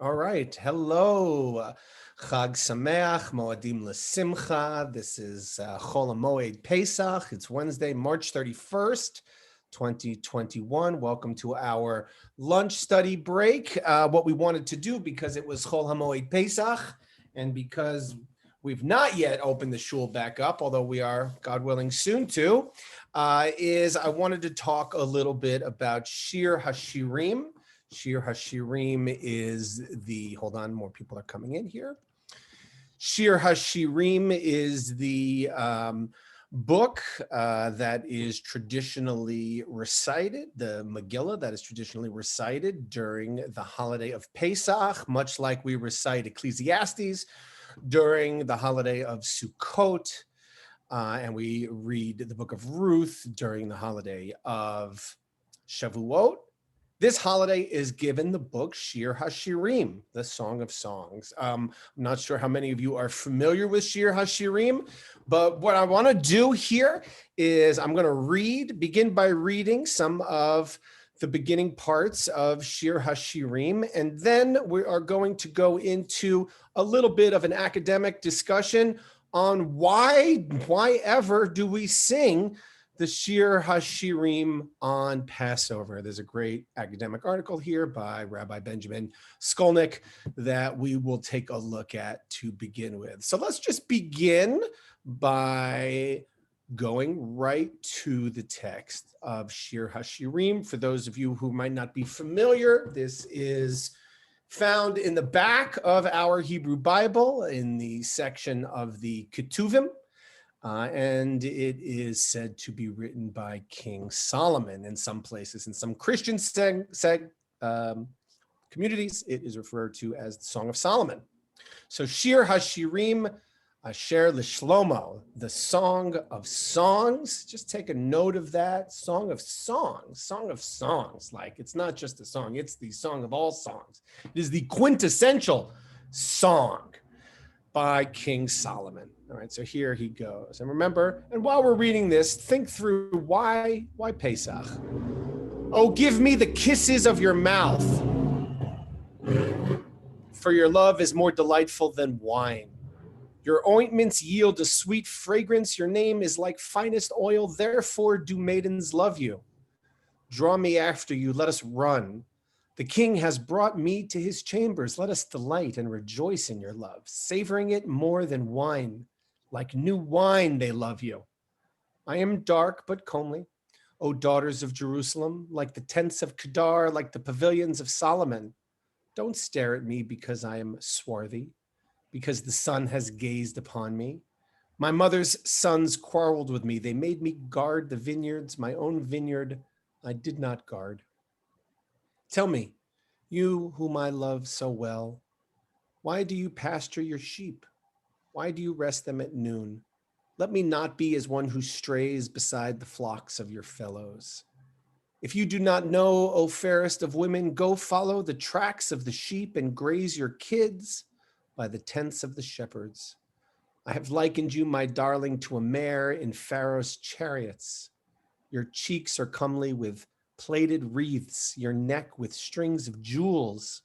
All right. Hello. Chag Sameach, Moadim L'Simcha. This is Chol HaMoed Pesach. It's Wednesday, March 31st, 2021. Welcome to our lunch study break. What we wanted to do, because it was Chol HaMoed Pesach, and because we've not yet opened the shul back up, although we are, God willing, soon to, is I wanted to talk a little bit about Shir Hashirim. Shir Hashirim is hold on, more people are coming in here. Shir Hashirim is the book that is traditionally recited, the Megillah that is traditionally recited during the holiday of Pesach, much like we recite Ecclesiastes during the holiday of Sukkot, and we read the book of Ruth during the holiday of Shavuot. This holiday is given the book Shir Hashirim, the Song of Songs. I'm not sure how many of you are familiar with Shir Hashirim, but what I want to do here is I'm going to begin by reading some of the beginning parts of Shir Hashirim, and then we are going to go into a little bit of an academic discussion on why ever do we sing the Shir Hashirim on Passover. There's a great academic article here by Rabbi Benjamin Skolnick that we will take a look at to begin with. So let's just begin by going right to the text of Shir Hashirim. For those of you who might not be familiar, this is found in the back of our Hebrew Bible in the section of the Ketuvim. And it is said to be written by King Solomon. In some places, in some Christian communities, it is referred to as the Song of Solomon. So Shir Hashirim, Asher L'Shlomo, the Song of Songs. Just take a note of that. Song of Songs. Like, it's not just a song, it's the song of all songs. It is the quintessential song by King Solomon. All right, so here he goes. And remember, and while we're reading this, think through why Pesach? Oh, give me the kisses of your mouth, for your love is more delightful than wine. Your ointments yield a sweet fragrance. Your name is like finest oil. Therefore do maidens love you. Draw me after you. Let us run. The king has brought me to his chambers. Let us delight and rejoice in your love, savoring it more than wine. Like new wine, they love you. I am dark but comely, O daughters of Jerusalem, like the tents of Kedar, like the pavilions of Solomon. Don't stare at me because I am swarthy, because the sun has gazed upon me. My mother's sons quarreled with me. They made me guard the vineyards. My own vineyard I did not guard. Tell me, you whom I love so well, why do you pasture your sheep? Why do you rest them at noon? Let me not be as one who strays beside the flocks of your fellows. If you do not know, O fairest of women, go follow the tracks of the sheep and graze your kids by the tents of the shepherds. I have likened you, my darling, to a mare in Pharaoh's chariots. Your cheeks are comely with plaited wreaths, your neck with strings of jewels.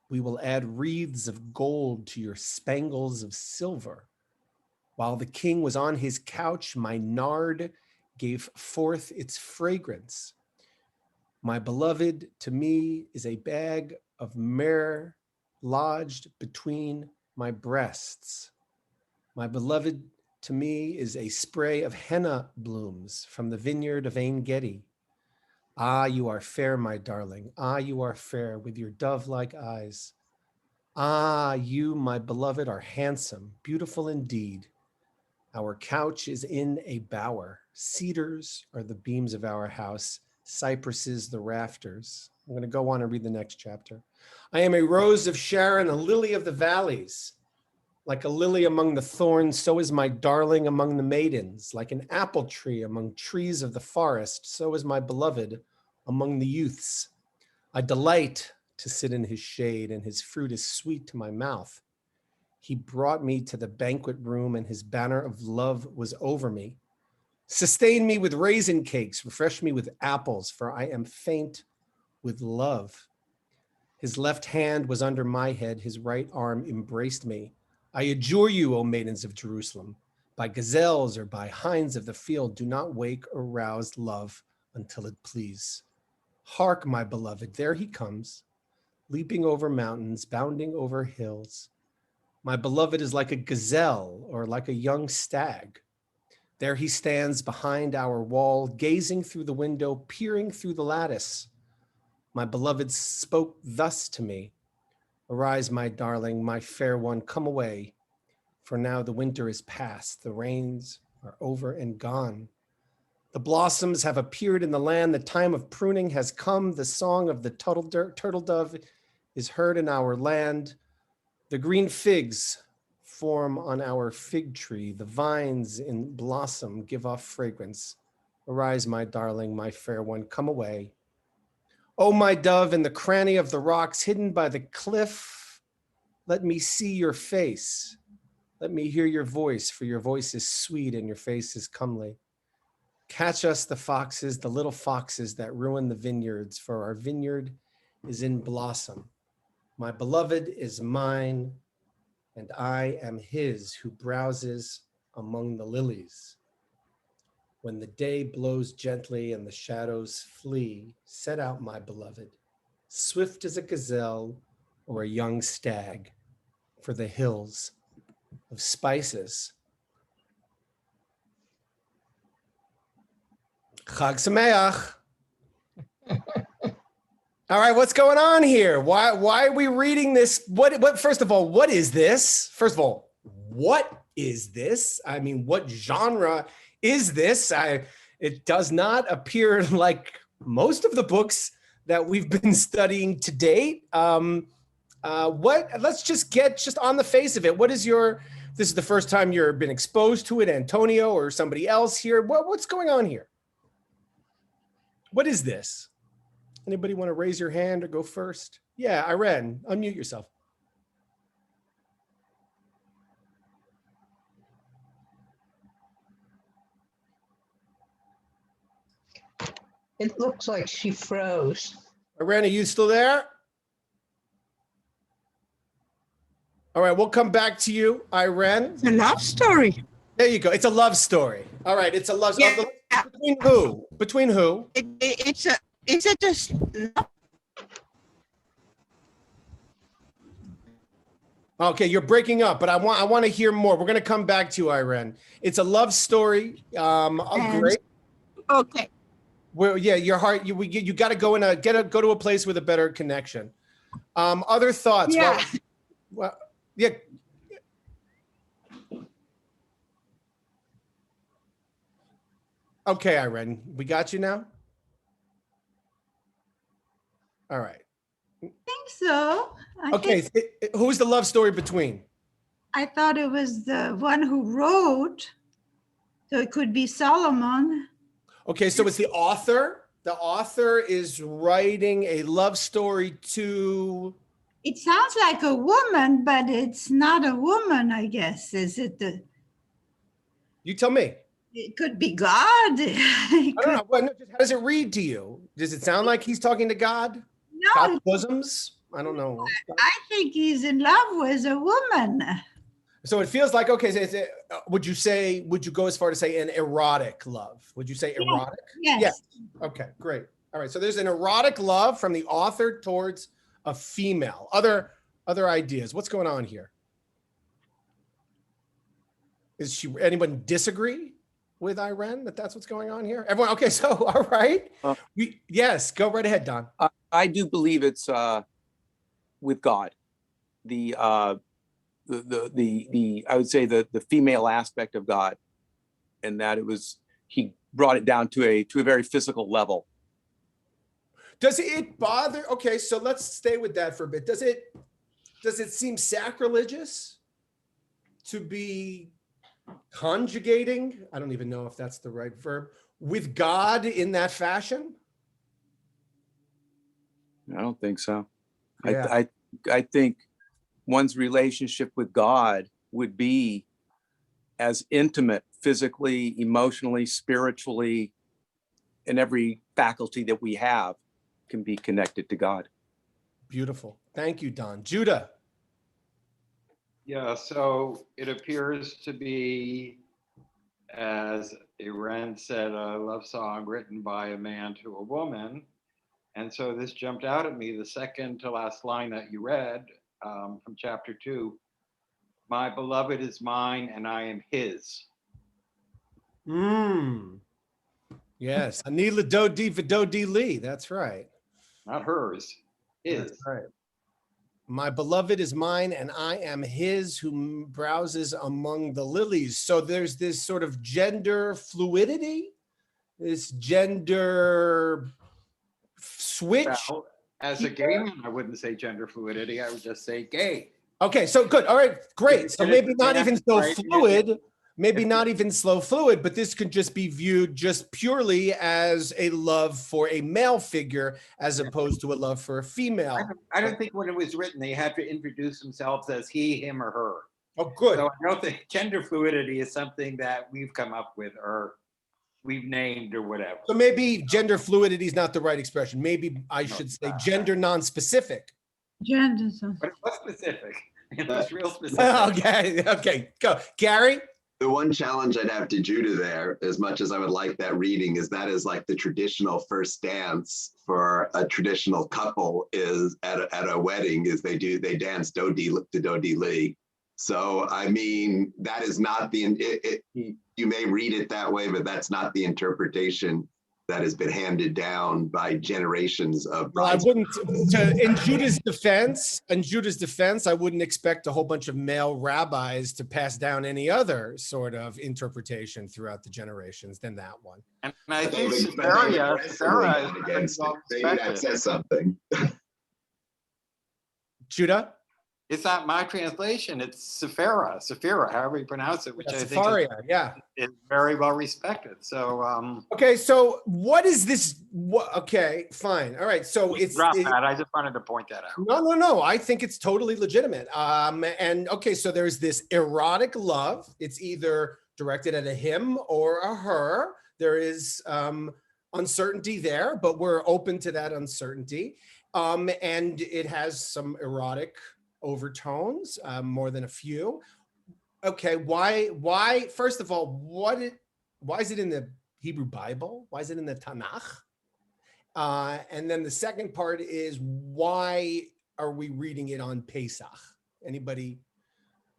We will add wreaths of gold to your spangles of silver. While the king was on his couch, my nard gave forth its fragrance. My beloved to me is a bag of myrrh lodged between my breasts. My beloved to me is a spray of henna blooms from the vineyard of Ein Gedi. Ah, you are fair, my darling. Ah, you are fair with your dove-like eyes. Ah, you, my beloved, are handsome, beautiful indeed. Our couch is in a bower. Cedars are the beams of our house, cypresses the rafters. I'm going to go on and read the next chapter. I am a rose of Sharon, a lily of the valleys. Like a lily among the thorns, so is my darling among the maidens. Like an apple tree among trees of the forest, so is my beloved among the youths. I delight to sit in his shade, and his fruit is sweet to my mouth. He brought me to the banquet room, and his banner of love was over me. Sustain me with raisin cakes, refresh me with apples, for I am faint with love. His left hand was under my head, his right arm embraced me. I adjure you, O maidens of Jerusalem, by gazelles or by hinds of the field, do not wake or rouse love until it please. Hark, my beloved, there he comes, leaping over mountains, bounding over hills. My beloved is like a gazelle or like a young stag. There he stands behind our wall, gazing through the window, peering through the lattice. My beloved spoke thus to me, arise, my darling, my fair one, come away, for now the winter is past, the rains are over and gone. The blossoms have appeared in the land, the time of pruning has come, the song of the turtle dove is heard in our land. The green figs form on our fig tree, the vines in blossom give off fragrance. Arise, my darling, my fair one, come away. O my dove, in the cranny of the rocks, hidden by the cliff, let me see your face. Let me hear your voice, for your voice is sweet and your face is comely. Catch us the foxes, the little foxes that ruin the vineyards, for our vineyard is in blossom. My beloved is mine, and I am his who browses among the lilies. When the day blows gently and the shadows flee, set out, my beloved, swift as a gazelle or a young stag, for the hills of spices. Chag Sameach. All right, what's going on here? Why are we reading this? What? First of all, what is this? First of all, what is this? I mean, what genre is this? It does not appear like most of the books that we've been studying to date. Let's just get on the face of it. This is the first time you've been exposed to it, Antonio or somebody else here. What's going on here? What is this? Anybody want to raise your hand or go first? Yeah, Irene, unmute yourself. It looks like she froze. Irene, are you still there? All right, we'll come back to you, Irene. It's a love story. There you go. It's a love story. All right, it's a love story. Yeah. Between who? Between who? Is it just Okay, you're breaking up, but I want to hear more. We're going to come back to you, Irene. It's a love story. Great. okay? Well, yeah, your heart. You got to go go to a place with a better connection. Other thoughts? Yeah. Well, yeah. Okay, Irene, we got you now. All right. I think so. Okay, who's the love story between? I thought it was the one who wrote, so it could be Solomon. Okay, so it's the author. The author is writing a love story to... It sounds like a woman, but it's not a woman, I guess. Is it You tell me. It could be God. I don't know. Well, no, just how does it read to you? Does it sound like he's talking to God? No, God's bosoms? I don't know. I think he's in love with a woman. So it feels like, okay, would you go as far to say an erotic love? Would you say erotic? Yes. Yes. Okay, great. All right, so there's an erotic love from the author towards a female. Other ideas. What's going on here? Anyone disagree with Irene that's what's going on here? Everyone, okay, so all right. Yes, go right ahead, Don. I do believe it's with God. I would say the female aspect of God, and that he brought it down to a very physical level. Does it bother? Okay, so let's stay with that for a bit. Does it seem sacrilegious to be conjugating? I don't even know if that's the right verb, with God in that fashion? I don't think so. Yeah. I think one's relationship with God would be as intimate physically, emotionally, spiritually, and every faculty that we have can be connected to God. Beautiful. Thank you, Don. Judah. Yeah, so it appears to be, as Aren said, a love song written by a man to a woman. And so this jumped out at me, the second to last line that you read from chapter 2. My beloved is mine and I am his. Yes. Anila Dodi Vidodi Lee. That's right. Not hers, his. That's right. My beloved is mine and I am his who browses among the lilies. So there's this sort of gender fluidity, this gender switch. Well, as a gay man, I wouldn't say gender fluidity. I would just say gay. Okay, so good. All right, great. So maybe not even so fluid, maybe not even slow fluid, but this could just be viewed just purely as a love for a male figure as opposed to a love for a female. I don't think when it was written, they had to introduce themselves as he, him, or her. Oh, good. So I don't think gender fluidity is something that we've come up with or we've named or whatever. So maybe gender fluidity is not the right expression. Maybe I should say gender non-specific. Gender. But it was specific. It was real specific. Okay, go. Gary? The one challenge I'd have to Judah there, as much as I would like that reading, is that is like the traditional first dance for a traditional couple is at a wedding is they dance do-di to do-di li. So, I mean, that is not you may read it that way, but that's not the interpretation that has been handed down by generations of Well, I wouldn't, in Judah's defense, I wouldn't expect a whole bunch of male rabbis to pass down any other sort of interpretation throughout the generations than that one. And I think maybe that says something. Judah? It's not my translation. It's Sephira, however you pronounce it, which I think is very well respected. So okay, so what is this? Okay, fine, all right. So I just wanted to point that out. No. I think it's totally legitimate. And okay, so there's this erotic love. It's either directed at a him or a her. There is uncertainty there, but we're open to that uncertainty. And it has some erotic overtones, more than a few. Okay, why? First of all, why is it in the Hebrew Bible? Why is it in the Tanakh? And then the second part is, why are we reading it on Pesach? Anybody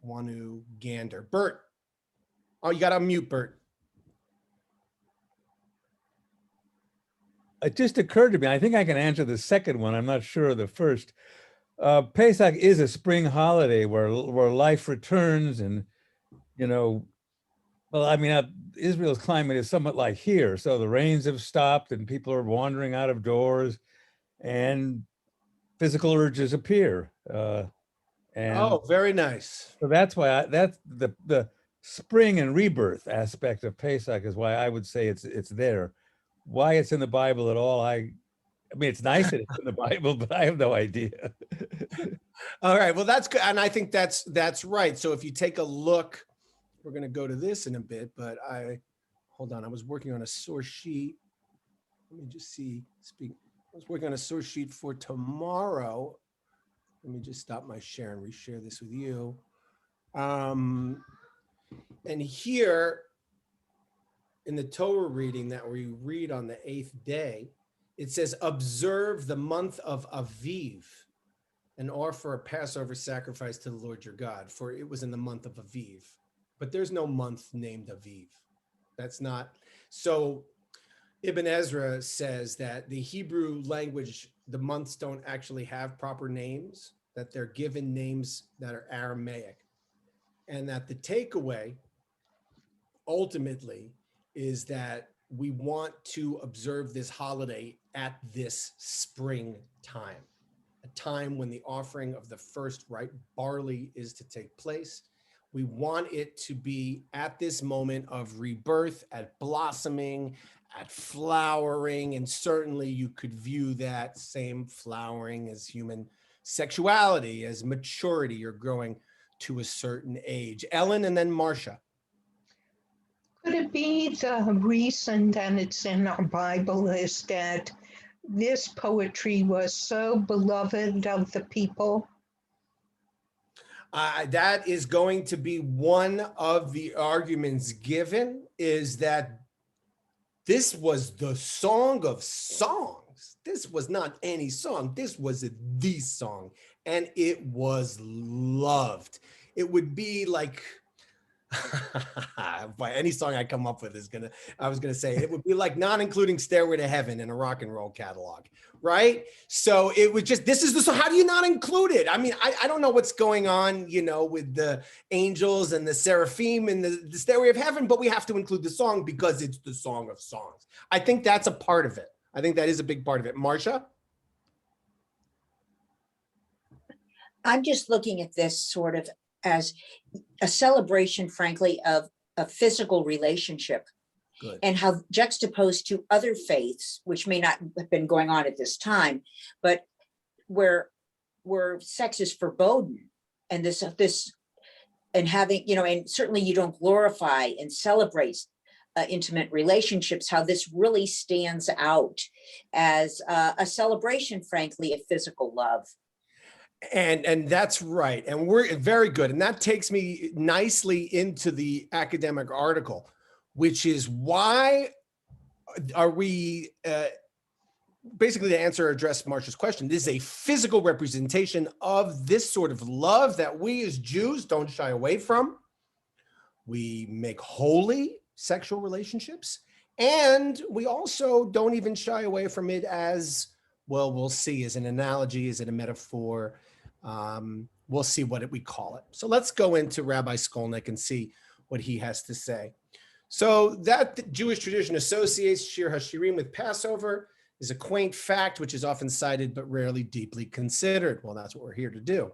want to gander? Bert. Oh, you got to unmute, Bert. It just occurred to me, I think I can answer the second one. I'm not sure of the first. Pesach is a spring holiday where life returns, and well, I mean, Israel's climate is somewhat like here, so the rains have stopped and people are wandering out of doors, and physical urges appear. Oh, very nice. So that's why that's the spring and rebirth aspect of Pesach is why I would say it's there. Why it's in the Bible at all, I mean, it's nice that it's in the Bible, but I have no idea. All right, well, that's good. And I think that's right. So if you take a look, we're going to go to this in a bit, but hold on. I was working on a source sheet. Let me just I was working on a source sheet for tomorrow. Let me just stop my share and reshare this with you. And here in the Torah reading that we read on the 8th day, it says, observe the month of Aviv and offer a Passover sacrifice to the Lord your God, for it was in the month of Aviv. But there's no month named Aviv. That's not. So Ibn Ezra says that the Hebrew language, the months don't actually have proper names, that they're given names that are Aramaic. And that the takeaway ultimately is that we want to observe this holiday at this spring time, a time when the offering of the first ripe barley is to take place. We want it to be at this moment of rebirth, at blossoming, at flowering, and certainly you could view that same flowering as human sexuality, as maturity or growing to a certain age. Ellen and then Marcia. Could it be the reason that it's in our Bible is that this poetry was so beloved of the people? That is going to be one of the arguments given, is that this was the song of songs. This was not any song. This was the song, and it was loved. It would be like, by any song I come up with I was gonna say, it would be like not including Stairway to Heaven in a rock and roll catalog, right? So it was just, this is the song. How do you not include it? I mean, I don't know what's going on, with the angels and the seraphim and the Stairway of Heaven, but we have to include the song because it's the song of songs. I think that's a part of it. I think that is a big part of it. Marcia? I'm just looking at this sort of as a celebration, frankly, of a physical relationship. Good. And how juxtaposed to other faiths, which may not have been going on at this time, but where sex is forbidden, and this and having, and certainly you don't glorify and celebrate intimate relationships, how this really stands out as a celebration, frankly, of physical love. And that's right. And we're very good. And that takes me nicely into the academic article, which is why are we, basically to answer or address Marcia's question, this is a physical representation of this sort of love that we as Jews don't shy away from. We make holy sexual relationships, and we also don't even shy away from it as, well, we'll see, as an analogy, is it a metaphor? We'll see what we call it. So let's go into Rabbi Skolnick and see what he has to say. So that Jewish tradition associates Shir Hashirim with Passover is a quaint fact which is often cited but rarely deeply considered. Well, that's what we're here to do.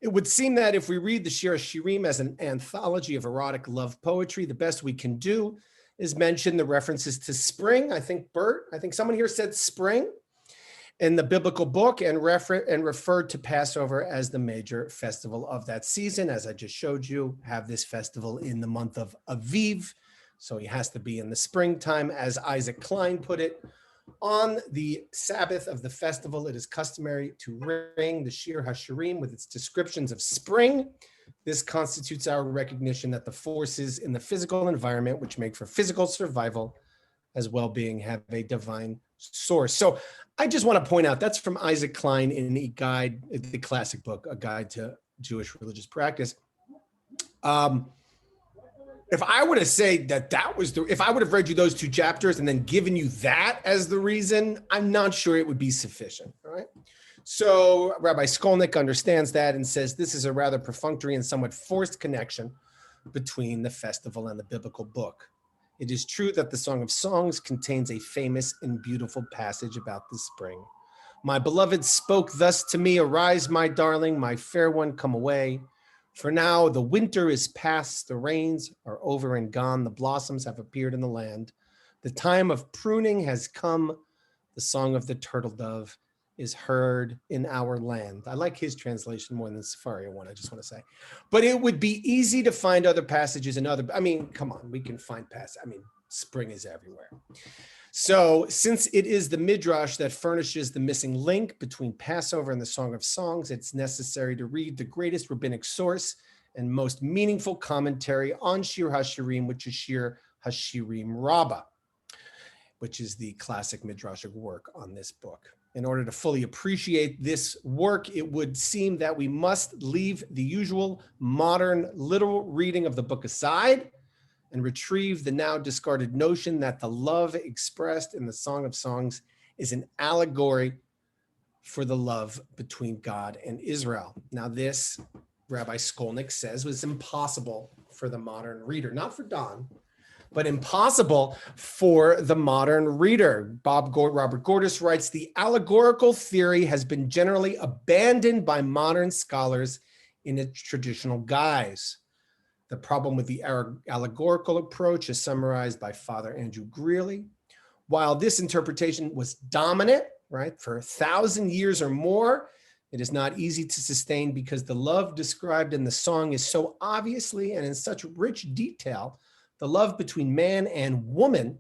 It would seem that if we read the Shir Hashirim as an anthology of erotic love poetry, the best we can do is mention the references to spring. I think someone here said spring in the biblical book, and referred to Passover as the major festival of that season. As I just showed you, have this festival in the month of Aviv. So he has to be in the springtime. As Isaac Klein put it, on the Sabbath of the festival, it is customary to ring the Shir Hashirim with its descriptions of spring. This constitutes our recognition that the forces in the physical environment, which make for physical survival as well-being, have a divine source. So I just want to point out, that's from Isaac Klein in the classic book, A Guide to Jewish Religious Practice. If I were to say that was if I would have read you those two chapters and then given you that as the reason, I'm not sure it would be sufficient, all right? So Rabbi Skolnick understands that and says this is a rather perfunctory and somewhat forced connection between the festival and the biblical book. It is true that the Song of Songs contains a famous and beautiful passage about the spring. My beloved spoke thus to me, arise, my darling, my fair one, come away. For now the winter is past, the rains are over and gone, the blossoms have appeared in the land. The time of pruning has come, the song of the turtle dove is heard in our land. I like his translation more than the Sefaria one, I just want to say. But it would be easy to find other passages in other, come on, we can find spring is everywhere. So since it is the Midrash that furnishes the missing link between Passover and the Song of Songs, it's necessary to read the greatest rabbinic source and most meaningful commentary on Shir Hashirim, which is Shir Hashirim Rabbah, which is the classic Midrashic work on this book. In order to fully appreciate this work, it would seem that we must leave the usual modern literal reading of the book aside and retrieve the now discarded notion that the love expressed in the Song of Songs is an allegory for the love between God and Israel. Now this, Rabbi Skolnick says, was impossible for the modern reader, not for Don, but impossible for the modern reader. Robert Gordis writes, the allegorical theory has been generally abandoned by modern scholars in its traditional guise. The problem with the allegorical approach is summarized by Father Andrew Greeley. While this interpretation was dominant, right, for 1,000 years or more, it is not easy to sustain because the love described in the song is so obviously and in such rich detail, the love between man and woman,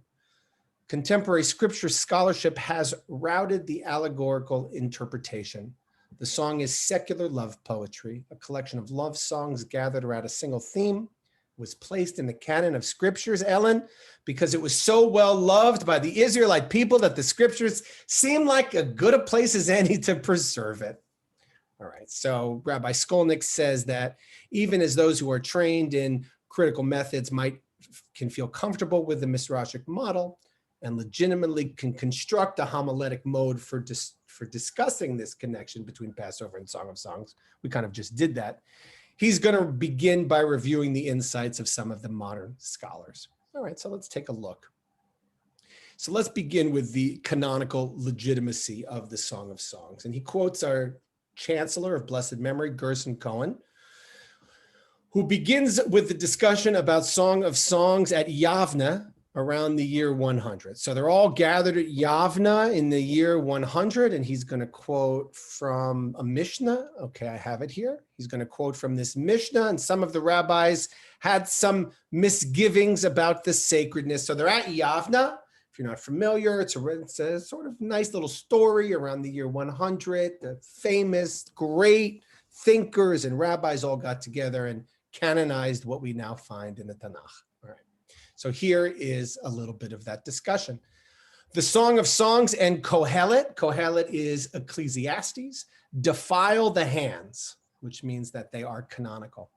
Contemporary scripture scholarship has routed the allegorical interpretation. The song is secular love poetry, a collection of love songs gathered around a single theme, was placed in the canon of scriptures, Ellen, because it was so well loved by the Israelite people that the scriptures seemed like as good a place as any to preserve it. All right, so Rabbi Skolnick says that even as those who are trained in critical methods can feel comfortable with the Midrashic model and legitimately can construct a homiletic mode for discussing this connection between Passover and Song of Songs. We kind of just did that. He's going to begin by reviewing the insights of some of the modern scholars. All right, so let's take a look. So let's begin with the canonical legitimacy of the Song of Songs. And he quotes our chancellor of blessed memory, Gerson Cohen, who begins with the discussion about Song of Songs at Yavna around the year 100. So they're all gathered at Yavna in the year 100, and he's going to quote from a Mishnah. Okay, I have it here. He's going to quote from this Mishnah, and some of the rabbis had some misgivings about the sacredness. So they're at Yavna. If you're not familiar, it's a sort of nice little story around the year 100. The famous, great thinkers and rabbis all got together and canonized what we now find in the Tanakh. All right. So here is a little bit of that discussion. The Song of Songs and Kohelet. Kohelet is Ecclesiastes. Defile the hands, which means that they are canonical.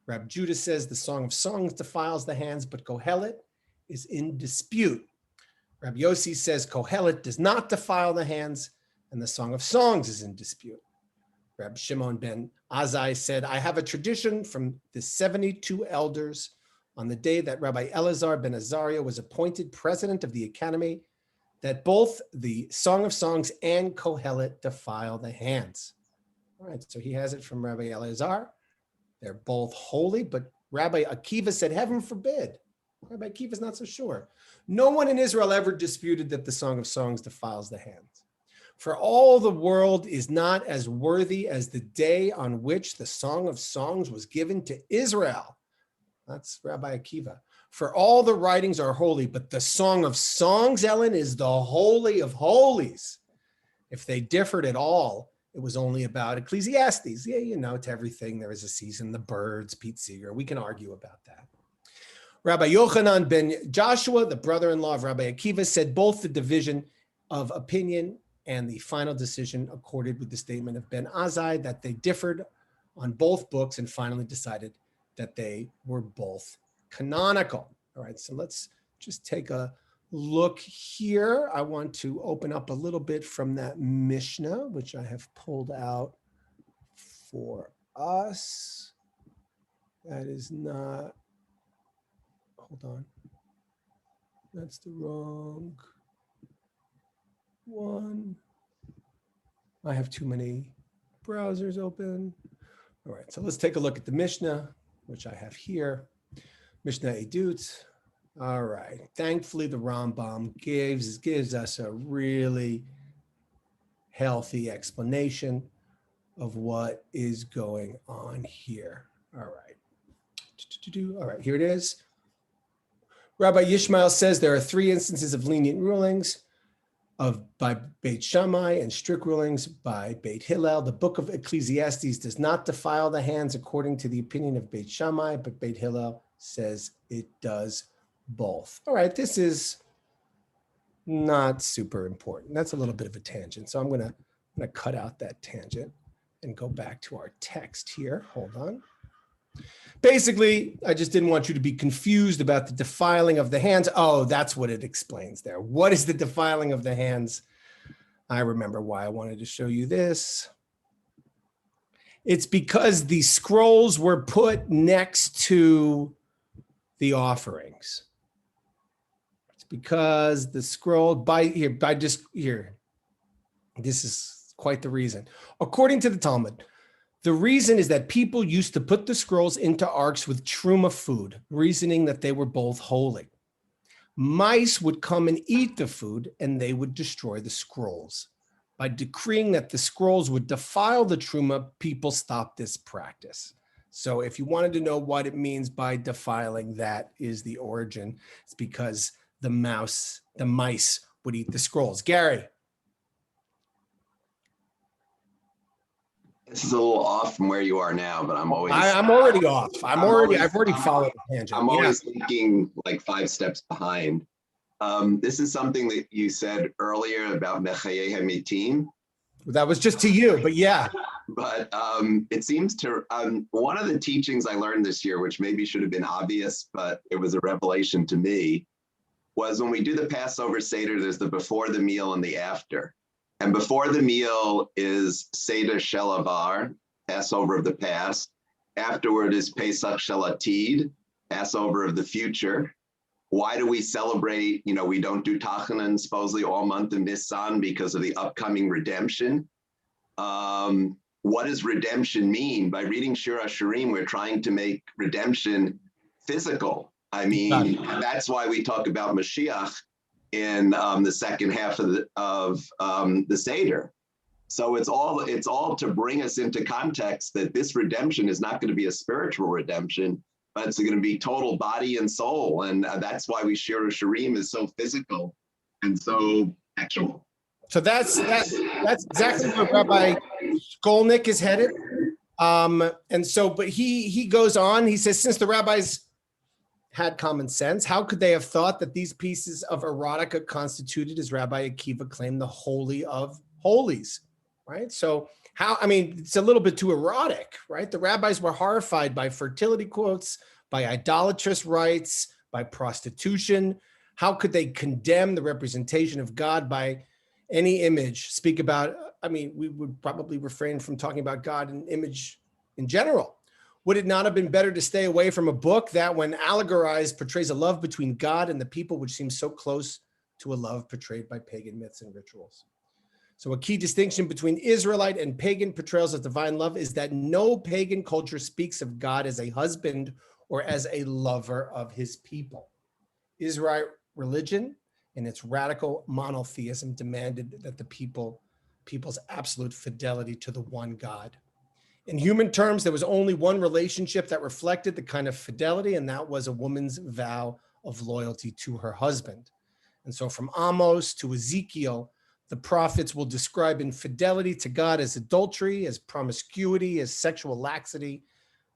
Rab Judah says the Song of Songs defiles the hands, but Kohelet is in dispute. Rab Yossi says Kohelet does not defile the hands, and the Song of Songs is in dispute. Rab Shimon ben Azai said, I have a tradition from the 72 elders on the day that Rabbi Elazar ben Azariah was appointed president of the academy, that both the Song of Songs and Kohelet defile the hands. All right, so he has it from Rabbi Elazar. They're both holy, but Rabbi Akiva said, heaven forbid. Rabbi Akiva's not so sure. No one in Israel ever disputed that the Song of Songs defiles the hands. For all the world is not as worthy as the day on which the Song of Songs was given to Israel. That's Rabbi Akiva. For all the writings are holy, but the Song of Songs, Ellen, is the holy of holies. If they differed at all, it was only about Ecclesiastes. Yeah, you know, to everything there is a season, the birds, Pete Seeger. We can argue about that. Rabbi Yochanan ben Joshua, the brother-in-law of Rabbi Akiva, said both the division of opinion and the final decision accorded with the statement of Ben Azai that they differed on both books and finally decided that they were both canonical. All right, so let's just take a look here. I want to open up a little bit from that Mishnah, which I have pulled out for us. That is not, hold on. That's the wrong one. I have too many browsers open. All right, so let's take a look at the Mishnah, which I have here. Mishnah Edut. All right, thankfully the Rambam gives us a really healthy explanation of what is going on here. All right. All right, here it is. Rabbi Yishmael says there are 3 instances of lenient rulings by Beit Shammai and strict rulings by Beit Hillel. The book of Ecclesiastes does not defile the hands according to the opinion of Beit Shammai, but Beit Hillel says it does both. All right, this is not super important. That's a little bit of a tangent. So I'm gonna cut out that tangent and go back to our text here. Hold on. Basically, I just didn't want you to be confused about the defiling of the hands. Oh, that's what it explains there. What is the defiling of the hands? I remember why I wanted to show you this. It's because the scrolls were put next to the offerings. It's because the scroll this is quite the reason. According to the Talmud, the reason is that people used to put the scrolls into arks with truma food, reasoning that they were both holy. Mice would come and eat the food, and they would destroy the scrolls. By decreeing that the scrolls would defile the truma, people stopped this practice. So if you wanted to know what it means by defiling, that is the origin. It's because the mice would eat the scrolls. Gary. This is a little off from where you are now, but I'm always. I'm already off. I've already followed the tangent. I'm always thinking like 5 steps behind. This is something that you said earlier about Mechaye Hamitim. That was just to you, but yeah. But it seems to, one of the teachings I learned this year, which maybe should have been obvious, but it was a revelation to me, was when we do the Passover Seder, there's the before the meal and the after. And before the meal is Seder Shel Avar, Passover of the past. Afterward is Pesach Shel Atid, Passover of the future. Why do we celebrate? You know, we don't do Tachanan supposedly all month in Nisan because of the upcoming redemption. What does redemption mean? By reading Shir Hashirim, we're trying to make redemption physical. I mean, that's why we talk about Mashiach in the second half of the Seder. So it's all to bring us into context that this redemption is not going to be a spiritual redemption, but it's going to be total body and soul. And that's why Shir Hashirim is so physical and so actual. So that's exactly where Rabbi Skolnick is headed. And so, but he goes on, he says, since the rabbis had common sense, how could they have thought that these pieces of erotica constituted, as Rabbi Akiva claimed, the holy of holies, right? So it's a little bit too erotic, right? The rabbis were horrified by fertility quotes, by idolatrous rites, by prostitution. How could they condemn the representation of God by any image, speak about, we would probably refrain from talking about God and image in general. Would it not have been better to stay away from a book that, when allegorized, portrays a love between God and the people, which seems so close to a love portrayed by pagan myths and rituals? So a key distinction between Israelite and pagan portrayals of divine love is that no pagan culture speaks of God as a husband or as a lover of his people. Israelite religion and its radical monotheism demanded that the people's absolute fidelity to the one God. In human terms, there was only one relationship that reflected the kind of fidelity, and that was a woman's vow of loyalty to her husband. And so from Amos to Ezekiel, the prophets will describe infidelity to God as adultery, as promiscuity, as sexual laxity,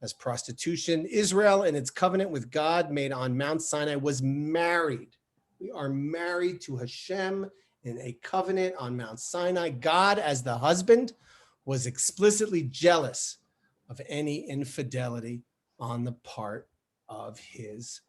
as prostitution. Israel, in its covenant with God made on Mount Sinai, was married. We are married to Hashem in a covenant on Mount Sinai. God, as the husband, was explicitly jealous of any infidelity on the part of his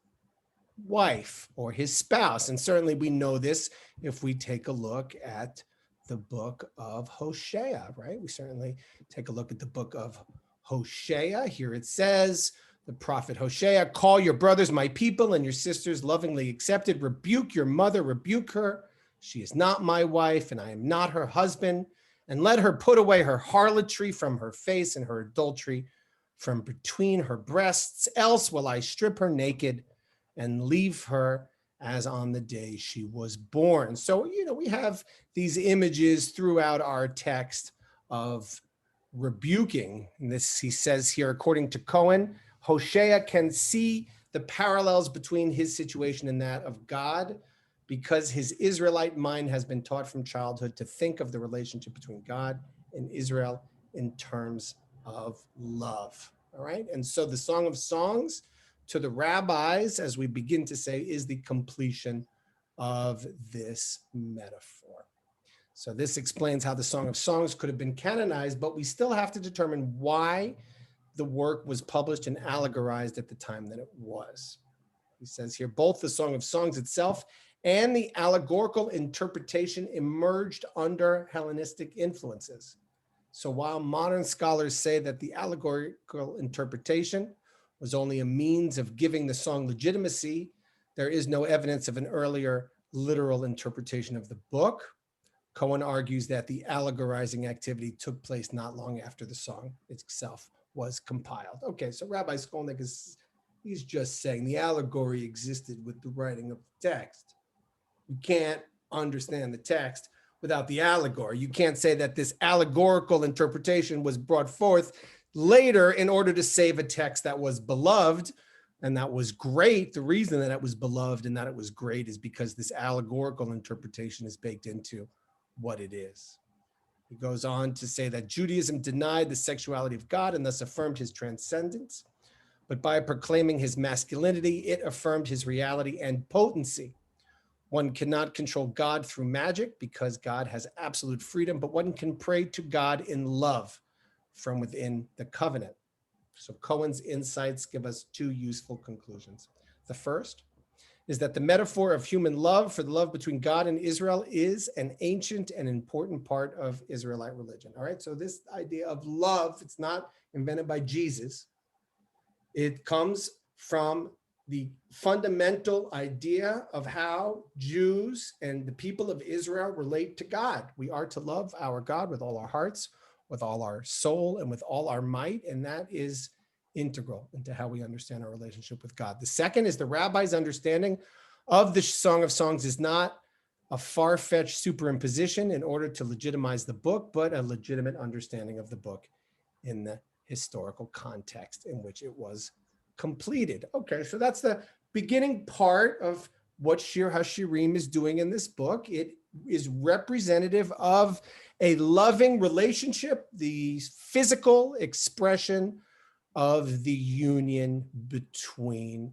wife or his spouse. And certainly we know this if we take a look at the book of Hosea, right? We certainly take a look at the book of Hosea. Here it says, the prophet Hosea, call your brothers my people and your sisters lovingly accepted. Rebuke your mother, rebuke her. She is not my wife and I am not her husband. And let her put away her harlotry from her face and her adultery from between her breasts. Else will I strip her naked and leave her as on the day she was born. So, we have these images throughout our text of rebuking. And this, he says here, according to Cohen, Hosea can see the parallels between his situation and that of God, because his Israelite mind has been taught from childhood to think of the relationship between God and Israel in terms of love. All right. And so the Song of Songs to the rabbis, as we begin to say, is the completion of this metaphor. So this explains how the Song of Songs could have been canonized, but we still have to determine why the work was published and allegorized at the time that it was. He says here, both the Song of Songs itself and the allegorical interpretation emerged under Hellenistic influences. So while modern scholars say that the allegorical interpretation was only a means of giving the song legitimacy, there is no evidence of an earlier literal interpretation of the book. Cohen argues that the allegorizing activity took place not long after the song itself was compiled. Okay, so Rabbi Skolnick he's just saying the allegory existed with the writing of the text. You can't understand the text without the allegory. You can't say that this allegorical interpretation was brought forth later in order to save a text that was beloved And that was great. The reason that it was beloved and that it was great is because this allegorical interpretation is baked into what it is. He goes on to say that Judaism denied the sexuality of God and thus affirmed his transcendence. But by proclaiming his masculinity, it affirmed his reality and potency. One cannot control God through magic because God has absolute freedom, but one can pray to God in love from within the covenant. So Cohen's insights give us two useful conclusions. The first is that the metaphor of human love for the love between God and Israel is an ancient and important part of Israelite religion. All right, so this idea of love, it's not invented by Jesus. It comes from the fundamental idea of how Jews and the people of Israel relate to God. We are to love our God with all our hearts, with all our soul, and with all our might, and that is integral into how we understand our relationship with God. The second is the rabbi's understanding of the Song of Songs is not a far-fetched superimposition in order to legitimize the book, but a legitimate understanding of the book in the historical context in which it was completed. Okay, so that's the beginning part of what Shir Hashirim is doing in this book. It is representative of a loving relationship, the physical expression of the union between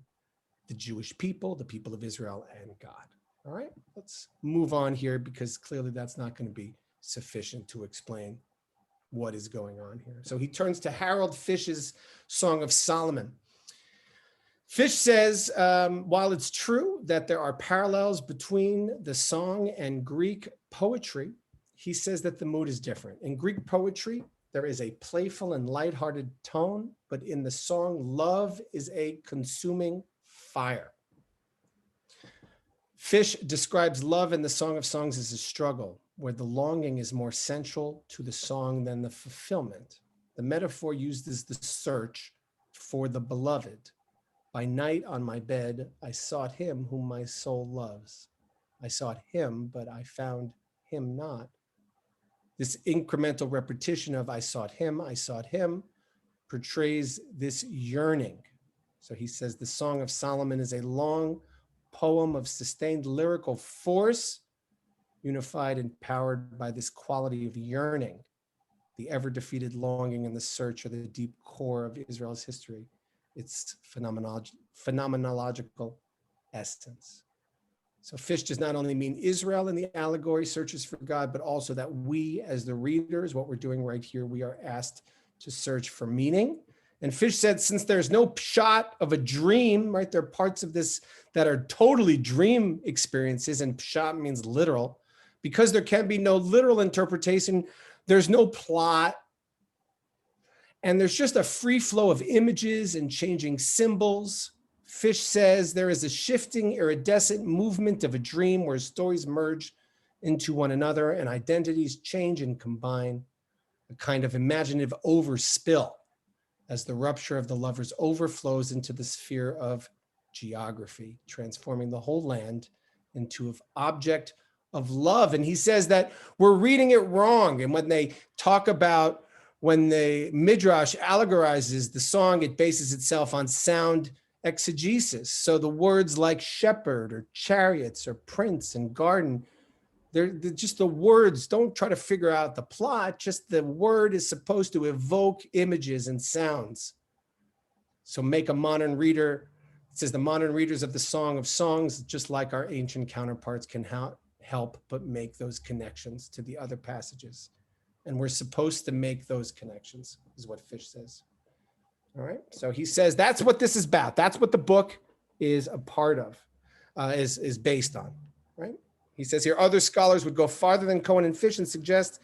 the Jewish people, the people of Israel, and God. All right, let's move on here because clearly that's not going to be sufficient to explain what is going on here. So he turns to Harold Fish's Song of Solomon. Fish says, while it's true that there are parallels between the song and Greek poetry, he says that the mood is different. In Greek poetry, there is a playful and lighthearted tone, but in the song, love is a consuming fire. Fish describes love in the Song of Songs as a struggle, where the longing is more central to the song than the fulfillment. The metaphor used is the search for the beloved. By night on my bed, I sought him whom my soul loves. I sought him, but I found him not. This incremental repetition of I sought him, portrays this yearning. So he says the Song of Solomon is a long poem of sustained lyrical force, unified and powered by this quality of yearning, the ever-defeated longing and the search are the deep core of Israel's history, its phenomenological essence. So Fish does not only mean Israel in the allegory searches for God, but also that we as the readers, what we're doing right here, we are asked to search for meaning. And Fish said, since there's no shot of a dream, right, there are parts of this that are totally dream experiences, and pshat means literal. Because there can be no literal interpretation, there's no plot, and there's just a free flow of images and changing symbols. Fish says there is a shifting, iridescent movement of a dream where stories merge into one another and identities change and combine, a kind of imaginative overspill as the rupture of the lovers overflows into the sphere of geography, transforming the whole land into an object of love. And he says that we're reading it wrong. And when they talk about when the Midrash allegorizes the song, it bases itself on sound exegesis. So the words like shepherd or chariots or prince and garden, they're just the words. Don't try to figure out the plot. Just the word is supposed to evoke images and sounds. So make a modern reader, it says the modern readers of the Song of Songs, just like our ancient counterparts, can help but make those connections to the other passages. And we're supposed to make those connections, is what Fish says. All right, so he says that's what this is about. That's what the book is a part of, is based on, right? He says here, other scholars would go farther than Cohen and Fish and suggest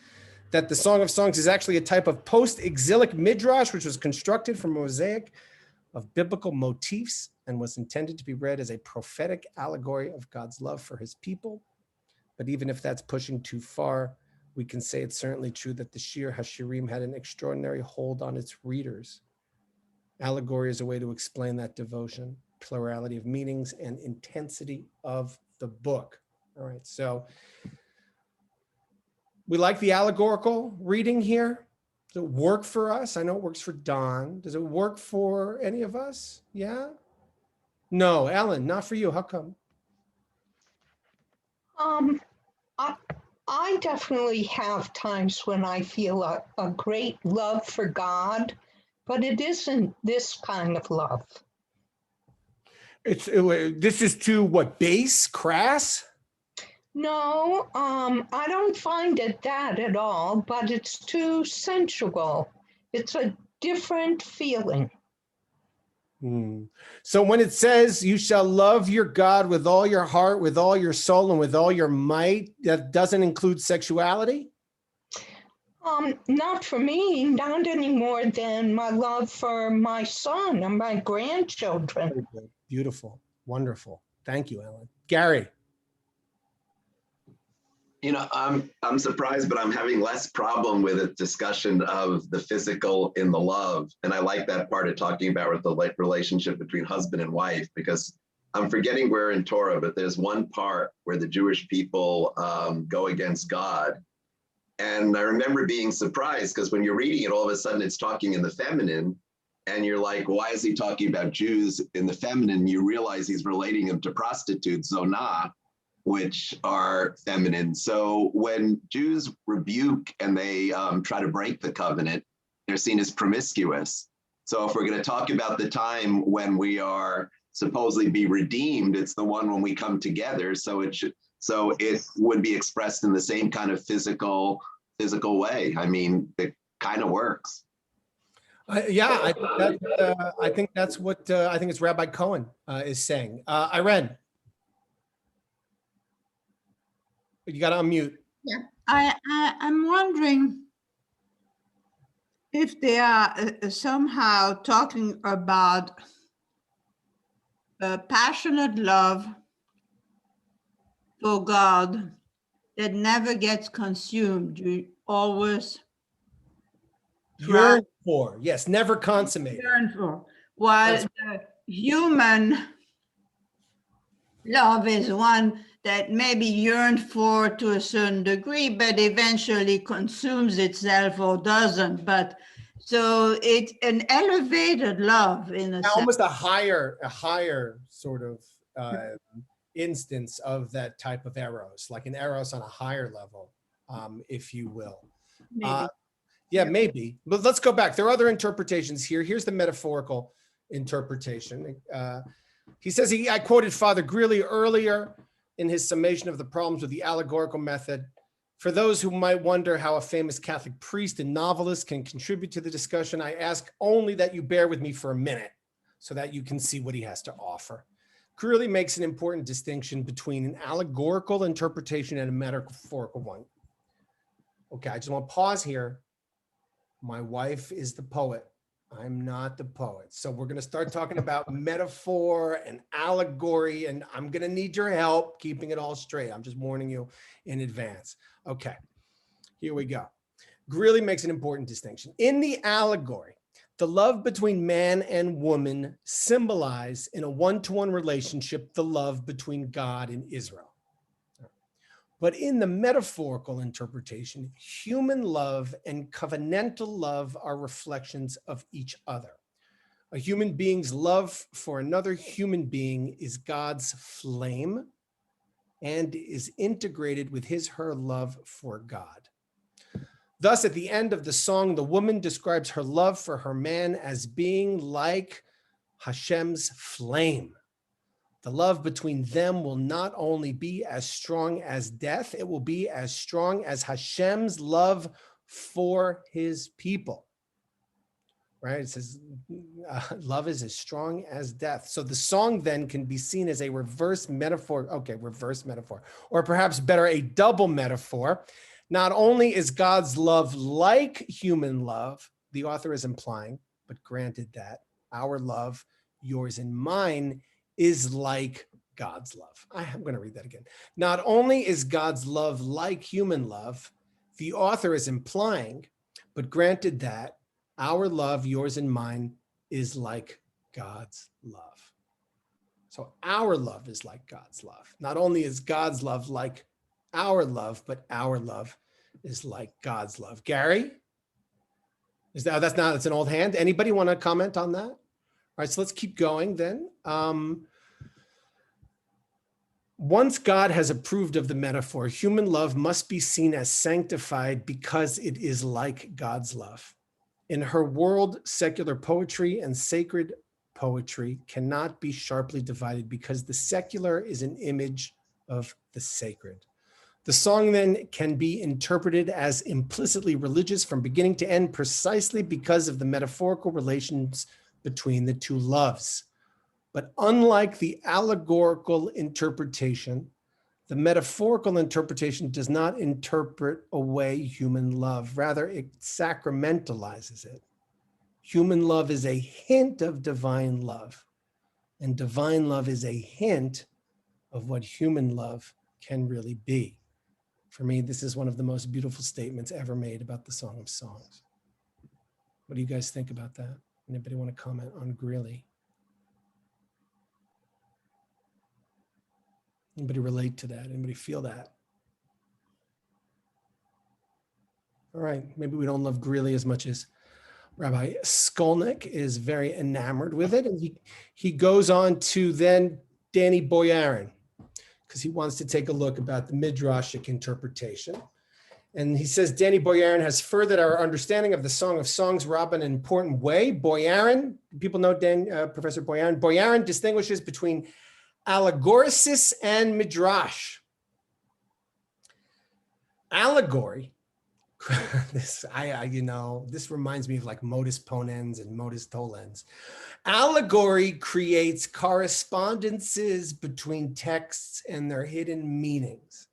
that the Song of Songs is actually a type of post-exilic midrash, which was constructed from a mosaic of biblical motifs and was intended to be read as a prophetic allegory of God's love for his people. But even if that's pushing too far, we can say it's certainly true that the Shir Hashirim had an extraordinary hold on its readers. Allegory is a way to explain that devotion, plurality of meanings, and intensity of the book. All right, so we like the allegorical reading here. Does it work for us? I know it works for Don. Does it work for any of us? Yeah? No, Ellen, not for you. How come? I definitely have times when I feel a great love for God, but it isn't this kind of love. This is too what, base, crass? No, I don't find it that at all, but it's too sensual. It's a different feeling. So when it says you shall love your God with all your heart, with all your soul, and with all your might, that doesn't include sexuality? Not for me, not any more than my love for my son and my grandchildren. Very good. Beautiful. Wonderful. Thank you, Ellen. Gary. You know, I'm surprised, but I'm having less problem with a discussion of the physical in the love. And I like that part of talking about the relationship between husband and wife, because I'm forgetting where in Torah, but there's one part where the Jewish people go against God. And I remember being surprised because when you're reading it, all of a sudden it's talking in the feminine. And you're like, why is he talking about Jews in the feminine? You realize he's relating them to prostitutes, zonah, which are feminine. So when Jews rebuke and they try to break the covenant, they're seen as promiscuous. So if we're going to talk about the time when we are supposedly be redeemed, it's the one when we come together. So it would be expressed in the same kind of physical way. I mean, it kind of works. Yeah, I think that's what I think it's Rabbi Cohen is saying. Irene. You got to unmute. Yeah, I'm wondering if they are somehow talking about a passionate love for God that never gets consumed. You always Yearn for, yes, never consummated. yearn for. While the human love is one that maybe yearned for to a certain degree, but eventually consumes itself or doesn't. But so it's an elevated love in a sense. Almost a higher sort of instance of that type of eros, like an eros on a higher level, if you will. Maybe. Yeah, maybe. But let's go back. There are other interpretations here. Here's the metaphorical interpretation. He says, I quoted Father Greeley earlier in his summation of the problems with the allegorical method. For those who might wonder how a famous Catholic priest and novelist can contribute to the discussion, I ask only that you bear with me for a minute so that you can see what he has to offer. Greeley makes an important distinction between an allegorical interpretation and a metaphorical one. Okay, I just want to pause here. My wife is the poet. I'm not the poet. So we're going to start talking about metaphor and allegory, and I'm going to need your help keeping it all straight. I'm just warning you in advance. Okay, here we go. Greeley makes an important distinction. In the allegory, the love between man and woman symbolize in a one-to-one relationship the love between God and Israel. But in the metaphorical interpretation, human love and covenantal love are reflections of each other. A human being's love for another human being is God's flame and is integrated with her love for God. Thus, at the end of the song, the woman describes her love for her man as being like Hashem's flame. The love between them will not only be as strong as death, it will be as strong as Hashem's love for his people. Right? It says love is as strong as death. So the song then can be seen as a reverse metaphor. Okay, reverse metaphor. Or perhaps better, a double metaphor. Not only is God's love like human love, the author is implying, but granted that our love, yours and mine, is like God's love. I'm going to read that again. Not only is God's love like human love, the author is implying, but granted that our love, yours and mine, is like God's love. So our love is like God's love. Not only is God's love like our love, but our love is like God's love. Gary? That's an old hand. Anybody want to comment on that? All right, so let's keep going then. Once God has approved of the metaphor, human love must be seen as sanctified because it is like God's love. In her world, secular poetry and sacred poetry cannot be sharply divided because the secular is an image of the sacred. The song then can be interpreted as implicitly religious from beginning to end precisely because of the metaphorical relations between the two loves. But unlike the allegorical interpretation, the metaphorical interpretation does not interpret away human love. Rather, it sacramentalizes it. Human love is a hint of divine love, and divine love is a hint of what human love can really be. For me, this is one of the most beautiful statements ever made about the Song of Songs. What do you guys think about that? Anybody want to comment on Greeley? Anybody relate to that? Anybody feel that? All right, maybe we don't love Greeley as much as Rabbi Skolnick is very enamored with it. And he goes on to then Danny Boyarin, because he wants to take a look about the Midrashic interpretation. And he says, Danny Boyarin has furthered our understanding of the Song of Songs, Rabbah, in an important way. Boyarin, people know Professor Boyarin. Boyarin distinguishes between allegoricis and midrash. Allegory, this reminds me of like modus ponens and modus tollens. Allegory creates correspondences between texts and their hidden meanings.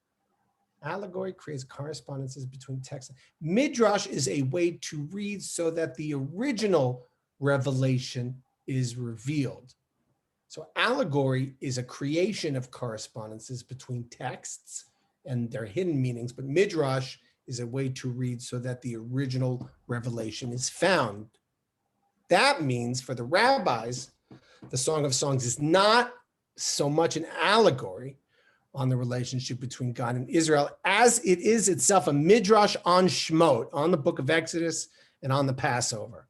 Allegory creates correspondences between texts. Midrash is a way to read so that the original revelation is revealed. So allegory is a creation of correspondences between texts and their hidden meanings, but midrash is a way to read so that the original revelation is found. That means for the rabbis, the Song of Songs is not so much an allegory on the relationship between God and Israel as it is itself a midrash on Shemot, on the book of Exodus and on the Passover.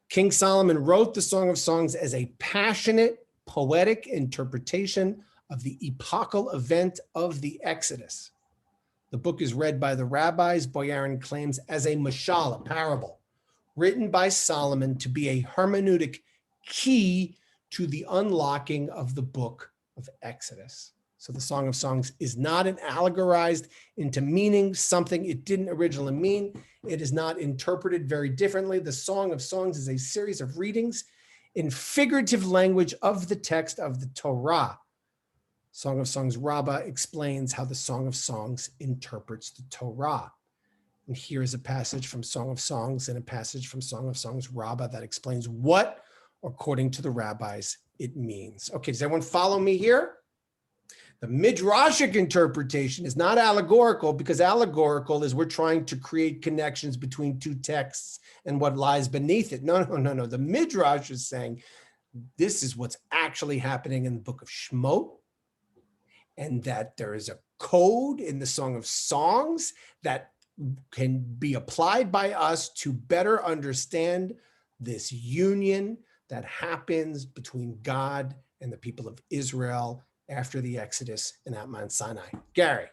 King Solomon wrote the Song of Songs as a passionate, poetic interpretation of the epochal event of the Exodus. The book is read by the rabbis, Boyarin claims, as a mashal, a parable, written by Solomon to be a hermeneutic key to the unlocking of the book of Exodus. So the Song of Songs is not an allegorized into meaning something it didn't originally mean. It is not interpreted very differently. The Song of Songs is a series of readings in figurative language of the text of the Torah. Song of Songs Rabbah explains how the Song of Songs interprets the Torah. And here is a passage from Song of Songs and a passage from Song of Songs Rabbah that explains what, according to the rabbis, it means. Okay, does everyone follow me here? The Midrashic interpretation is not allegorical because allegorical is we're trying to create connections between two texts and what lies beneath it. No. The Midrash is saying this is what's actually happening in the book of Shemot, and that there is a code in the Song of Songs that can be applied by us to better understand this union that happens between God and the people of Israel after the Exodus and at Mount Sinai. Gary.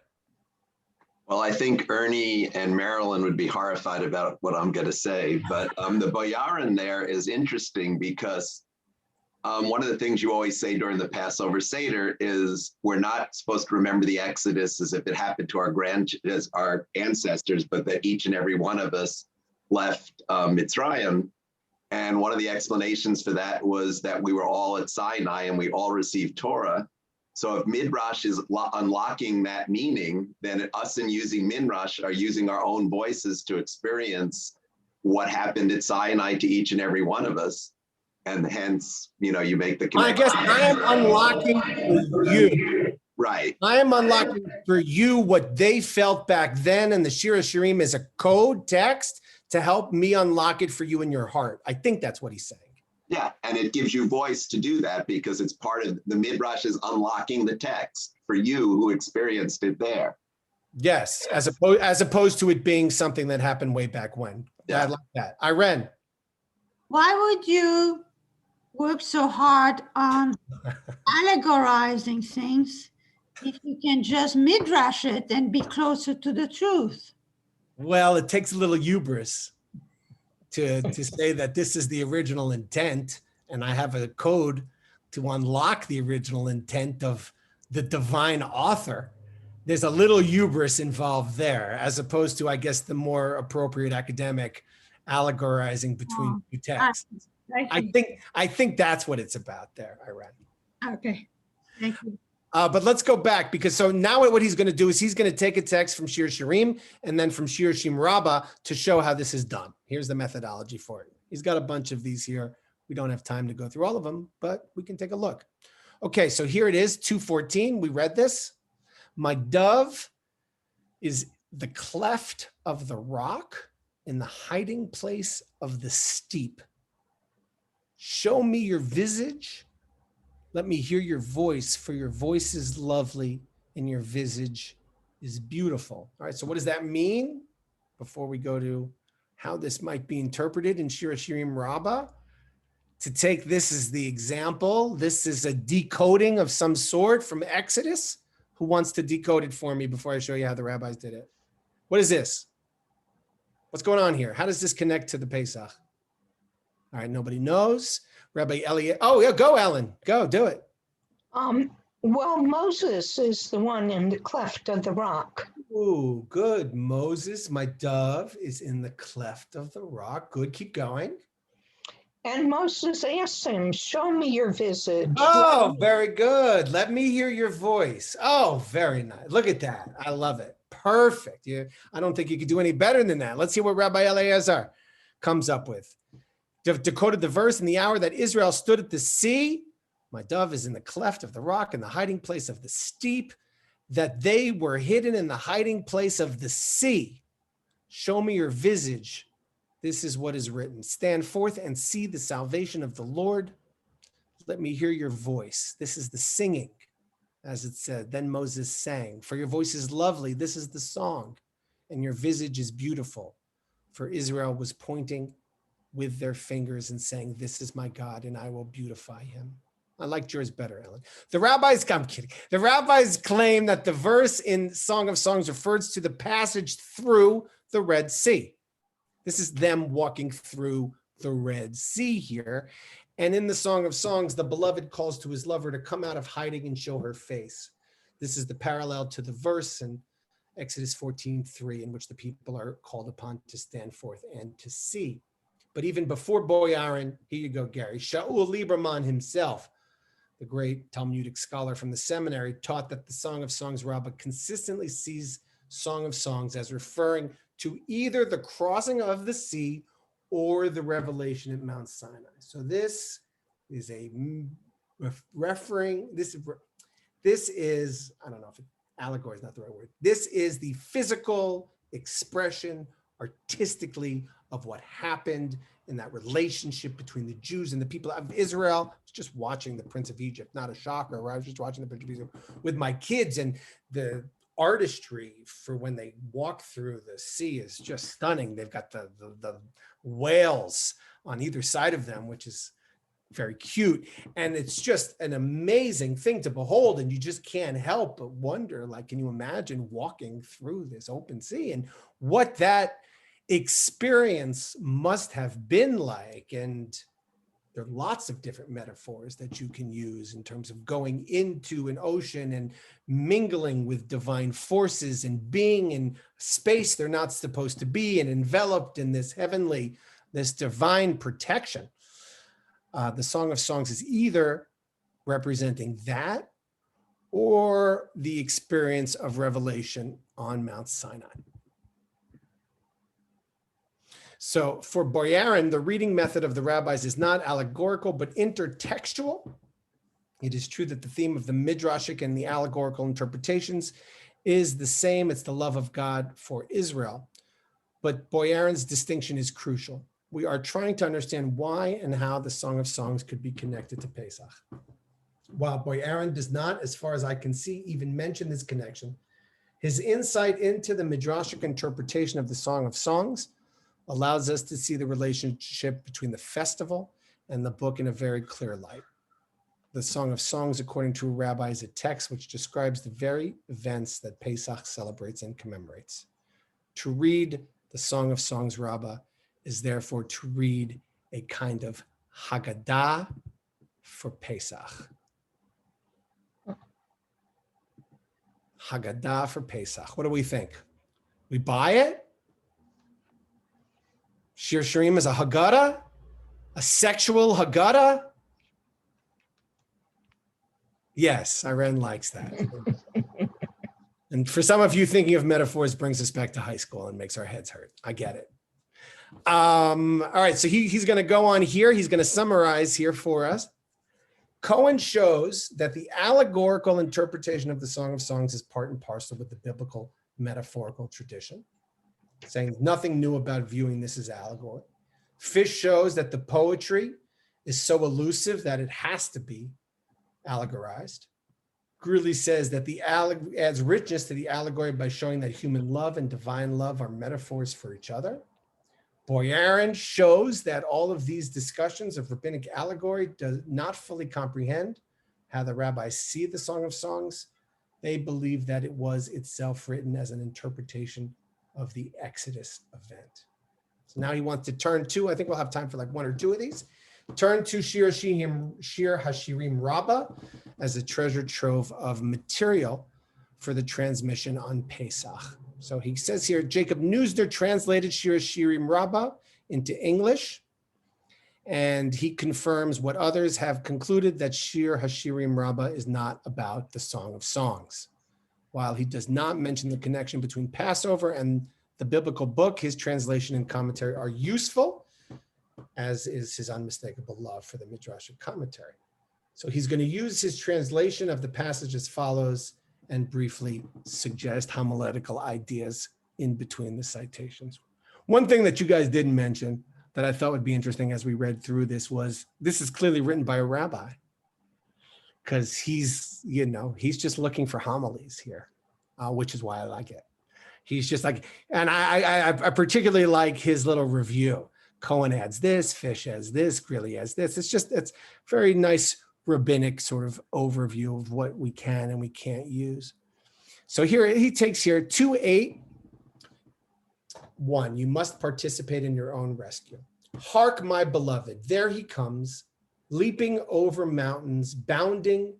Well, I think Ernie and Marilyn would be horrified about what I'm going to say, but the Boyarin there is interesting because one of the things you always say during the Passover Seder is we're not supposed to remember the Exodus as if it happened to our ancestors, but that each and every one of us left Mitzrayim. And one of the explanations for that was that we were all at Sinai and we all received Torah. So if Midrash is unlocking that meaning, then us in using Midrash are using our own voices to experience what happened at Sinai to each and every one of us. And hence, you make the connection. I guess I am unlocking for you. Right. I am unlocking for you what they felt back then, and the Shir Hashirim is a code text to help me unlock it for you in your heart. I think that's what he's saying. Yeah, and it gives you voice to do that because it's part of the Midrash is unlocking the text for you who experienced it there. Yes, as opposed to it being something that happened way back when. Yeah. I like that. Irene. Why would you work so hard on allegorizing things If you can just midrash it and be closer to the truth. Well, it takes a little hubris to say that this is the original intent, and I have a code to unlock the original intent of the divine author. There's a little hubris involved there, as opposed to, I guess, the more appropriate academic allegorizing between two texts. I think that's what it's about there, Irene. Okay, thank you. But let's go back, because so now what he's going to do is he's going to take a text from Shir Hashirim and then from Shir Hashirim Rabbah to show how this is done. Here's the methodology for it. He's got a bunch of these here. We don't have time to go through all of them, but we can take a look. Okay, so here it is, 2:14. We read this. My dove is the cleft of the rock in the hiding place of the steep. Show me your visage. Let me hear your voice, for your voice is lovely and your visage is beautiful. All right, so what does that mean? Before we go to how this might be interpreted in Shir Hashirim Rabbah, to take this as the example, this is a decoding of some sort from Exodus. Who wants to decode it for me before I show you how the rabbis did it? What is this? What's going on here? How does this connect to the Pesach? All right, nobody knows. Rabbi Elliot. Oh, yeah, go, Ellen. Go, do it. Well, Moses is the one in the cleft of the rock. Ooh, good. Moses, my dove, is in the cleft of the rock. Good, keep going. And Moses asked him, show me your visage. Oh, very good. Let me hear your voice. Oh, very nice. Look at that. I love it. Perfect. I don't think you could do any better than that. Let's see what Rabbi Eliezer comes up with. Decoded the verse, in the hour that Israel stood at the sea, my dove is in the cleft of the rock, in the hiding place of the steep, that they were hidden in the hiding place of the sea. Show me your visage. This is what is written. Stand forth and see the salvation of the Lord. Let me hear your voice. This is the singing, as it said. Then Moses sang, for your voice is lovely. This is the song. And your visage is beautiful. For Israel was pointing with their fingers and saying, this is my God, and I will beautify him. I like yours better, Ellen. I'm kidding. The rabbis claim that the verse in Song of Songs refers to the passage through the Red Sea. This is them walking through the Red Sea here. And in the Song of Songs, the beloved calls to his lover to come out of hiding and show her face. This is the parallel to the verse in Exodus 14:3, in which the people are called upon to stand forth and to see. But even before Boyarin, here you go, Gary, Shaul Lieberman himself, the great Talmudic scholar from the seminary, taught that the Song of Songs Rabbah consistently sees Song of Songs as referring to either the crossing of the sea or the revelation at Mount Sinai. So this is a referring, this is, I don't know if allegory is not the right word. This is the physical expression artistically of what happened in that relationship between the Jews and the people of Israel. I was just watching The Prince of Egypt, not a shocker, where I was just watching The Prince of Egypt with my kids, and the artistry for when they walk through the sea is just stunning. They've got the whales on either side of them, which is very cute. And it's just an amazing thing to behold. And you just can't help but wonder, like, can you imagine walking through this open sea and what that experience must have been like? And there are lots of different metaphors that you can use in terms of going into an ocean and mingling with divine forces and being in space they're not supposed to be and enveloped in this heavenly, this divine protection. The Song of Songs is either representing that or the experience of revelation on Mount Sinai. So for Boyarin, the reading method of the rabbis is not allegorical, but intertextual. It is true that the theme of the midrashic and the allegorical interpretations is the same. It's the love of God for Israel. But Boyarin's distinction is crucial. We are trying to understand why and how the Song of Songs could be connected to Pesach. While Boyarin does not, as far as I can see, even mention this connection, his insight into the midrashic interpretation of the Song of Songs allows us to see the relationship between the festival and the book in a very clear light. the Song of Songs, according to a rabbi, is a text which describes the very events that Pesach celebrates and commemorates. To read the Song of Songs, Rabbah, is therefore to read a kind of Haggadah for Pesach. Haggadah for Pesach. What do we think? We buy it? Shir Hashirim is a Haggadah? A sexual Haggadah? Yes, Irene likes that. And for some of you, thinking of metaphors brings us back to high school and makes our heads hurt. I get it. All right, so he's going to go on here. He's going to summarize here for us. Cohen shows that the allegorical interpretation of the Song of Songs is part and parcel with the biblical metaphorical tradition, saying nothing new about viewing this as allegory. Fish shows that the poetry is so elusive that it has to be allegorized. Greeley says that the adds richness to the allegory by showing that human love and divine love are metaphors for each other. Boyarin shows that all of these discussions of rabbinic allegory does not fully comprehend how the rabbis see the Song of Songs. They believe that it was itself written as an interpretation of the Exodus event. So now he wants to turn to, I think we'll have time for like one or two of these. Turn to Shir Hashirim Rabbah as a treasure trove of material for the transmission on Pesach. So he says here, Jacob Neusner translated Shir Hashirim Rabbah into English, and he confirms what others have concluded, that Shir Hashirim Rabbah is not about the Song of Songs. While he does not mention the connection between Passover and the biblical book, his translation and commentary are useful, as is his unmistakable love for the Midrashic commentary. So he's going to use his translation of the passage as follows and briefly suggest homiletical ideas in between the citations. One thing that you guys didn't mention that I thought would be interesting as we read through this was, this is clearly written by a rabbi, because he's just looking for homilies here, which is why I like it. He's just like, and I particularly like his little review. Cohen adds this, Fish adds this, Greeley adds this. It's very nice rabbinic sort of overview of what we can and we can't use. So here he takes here 2:8:1. You must participate in your own rescue. Hark, my beloved, there he comes, leaping over mountains, bounding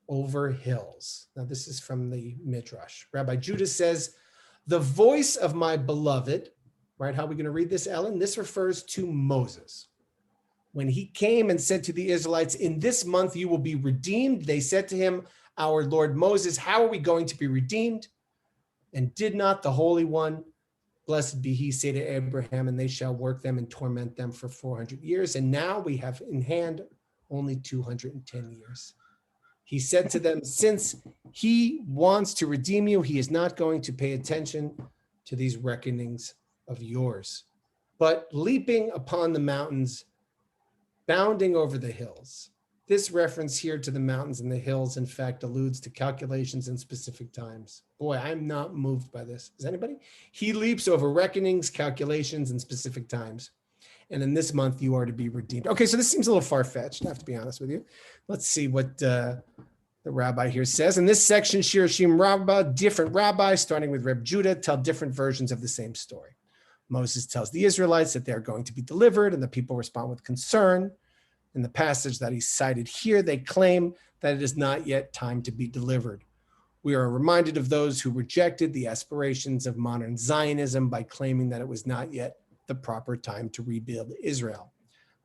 over hills. Now this is from the Midrash. Rabbi Judah says, the voice of my beloved, right? How are we going to read this, Ellen? This refers to Moses. When he came and said to the Israelites, in this month you will be redeemed, they said to him, our Lord Moses, how are we going to be redeemed? And did not the Holy One, blessed be he, say to Abraham, and they shall work them and torment them for 400 years. And now we have in hand only 210 years. He said to them, since he wants to redeem you, he is not going to pay attention to these reckonings of yours, but leaping upon the mountains, bounding over the hills. This reference here to the mountains and the hills, in fact, alludes to calculations and specific times. Boy, I'm not moved by this. Is anybody? He leaps over reckonings, calculations, and specific times. And in this month, you are to be redeemed. Okay, so this seems a little far-fetched, I have to be honest with you. Let's see what the rabbi here says. In this section, Shir Hashirim Rabbah, different rabbis, starting with Reb Judah, tell different versions of the same story. Moses tells the Israelites that they're going to be delivered, and the people respond with concern. In the passage that he cited here, they claim that it is not yet time to be delivered. We are reminded of those who rejected the aspirations of modern Zionism by claiming that it was not yet the proper time to rebuild Israel,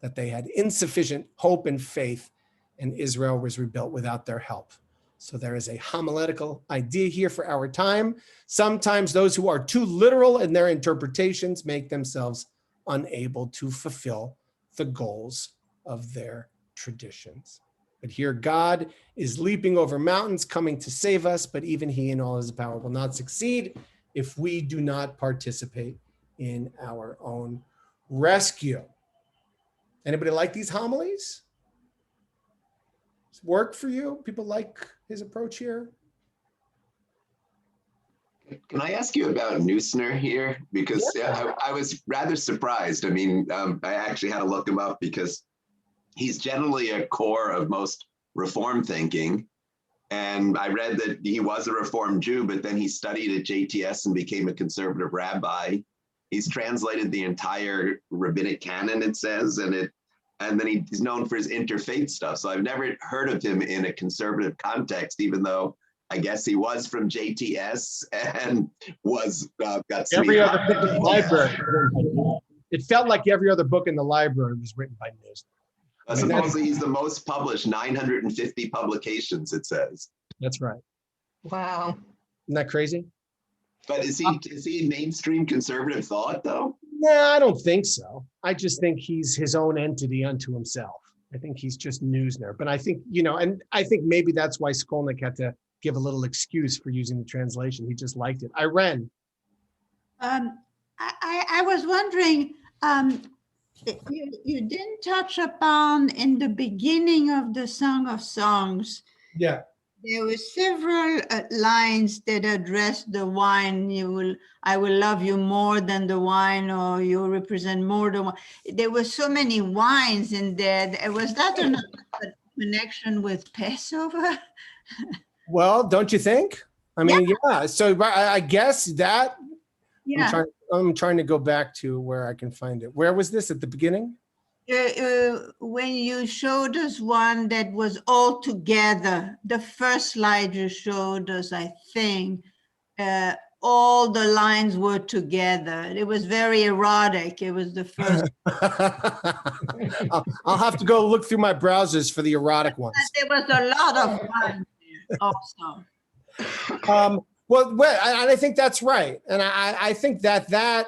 that they had insufficient hope and faith, and Israel was rebuilt without their help. So there is a homiletical idea here for our time. Sometimes those who are too literal in their interpretations make themselves unable to fulfill the goals of their traditions. But here God is leaping over mountains, coming to save us, but even he in all his power will not succeed if we do not participate in our own rescue. Anybody like these homilies? Does it work for you? People like his approach here? Can I ask you about Neusner here? Because I was rather surprised. I mean, I actually had to look him up because he's generally a core of most Reform thinking. And I read that he was a Reform Jew, but then he studied at JTS and became a conservative rabbi. He's translated the entire rabbinic canon, it says, and then he's known for his interfaith stuff. So I've never heard of him in a conservative context, even though I guess he was from JTS and was got every other book in the library. It felt like every other book in the library was written by News. Supposedly he's the most published, 950 publications, it says. That's right. Wow. Isn't that crazy? But is he mainstream conservative thought, though? No, I don't think so. I just think he's his own entity unto himself. I think he's just Neusner. But I think, and I think maybe that's why Skolnick had to give a little excuse for using the translation. He just liked it. Irene. I was wondering, you didn't touch upon in the beginning of the Song of Songs. Yeah. There were several lines that addressed the wine. I will love you more than the wine, or you represent more than wine. There were so many wines in there. Was that a connection with Passover? Well, don't you think? I mean, yeah. So I guess that. Yeah. I'm trying to go back to where I can find it. Where was this at the beginning? When you showed us one that was all together, the first slide you showed us, I think, all the lines were together. It was very erotic. It was the first. I'll have to go look through my browsers for the erotic ones. There was a lot of lines there also. Well, I think that's right. And I think that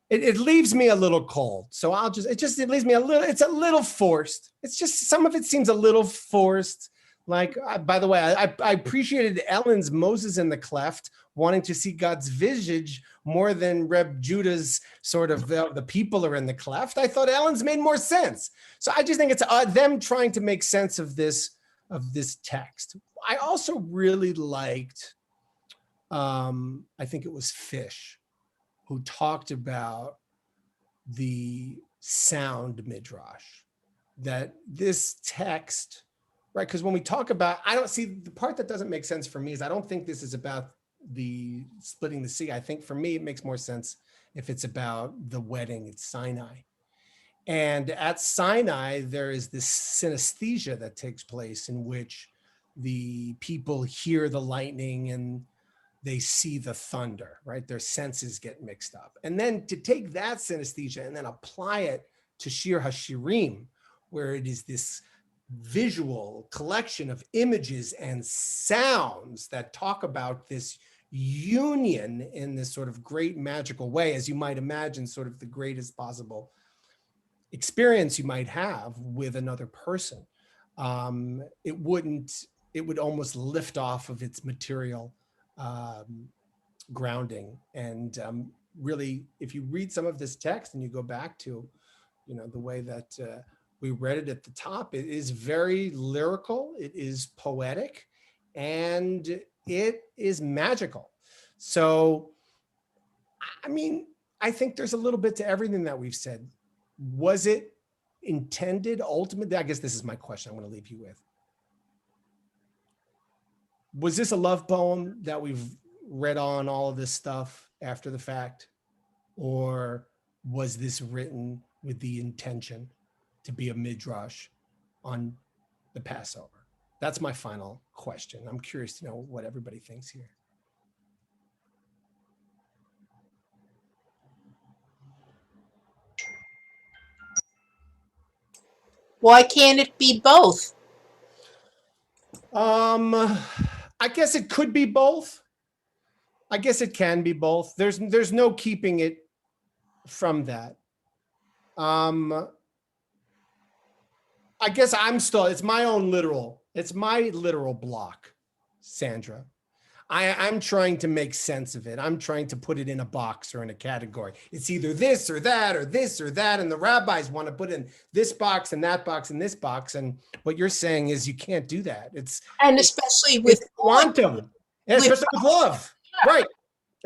it leaves me a little cold. So it leaves me it's a little forced. It's just, some of it seems a little forced. Like, by the way, I appreciated Ellen's Moses in the Cleft wanting to see God's visage more than Reb Judah's sort of the people are in the cleft. I thought Ellen's made more sense. So I just think it's them trying to make sense of this text. I also really liked, I think it was Fish, who talked about the sound midrash, that this text, right? Because when we talk about, I don't see, the part that doesn't make sense for me is I don't think this is about the splitting the sea. I think for me, it makes more sense if it's about the wedding at Sinai. And at Sinai, there is this synesthesia that takes place in which the people hear the lightning and they see the thunder, right? Their senses get mixed up. And then to take that synesthesia and then apply it to Shir Hashirim, where it is this visual collection of images and sounds that talk about this union in this sort of great magical way, as you might imagine, sort of the greatest possible experience you might have with another person. It would almost lift off of its material grounding. And really, if you read some of this text and you go back to, the way that we read it at the top, it is very lyrical, it is poetic, and it is magical. So, I mean, I think there's a little bit to everything that we've said. Was it intended ultimately? I guess this is my question I'm going to leave you with. Was this a love poem that we've read on all of this stuff after the fact? Or was this written with the intention to be a midrash on the Passover? That's my final question. I'm curious to know what everybody thinks here. Why can't it be both? I guess it could be both. I guess it can be both. There's no keeping it from that. I guess it's my literal block, Sandra. I'm trying to make sense of it. I'm trying to put it in a box or in a category. It's either this or that or this or that. And the rabbis want to put in this box and that box and this box. And what you're saying is you can't do that. Especially with quantum, and especially with love. Yeah. Right.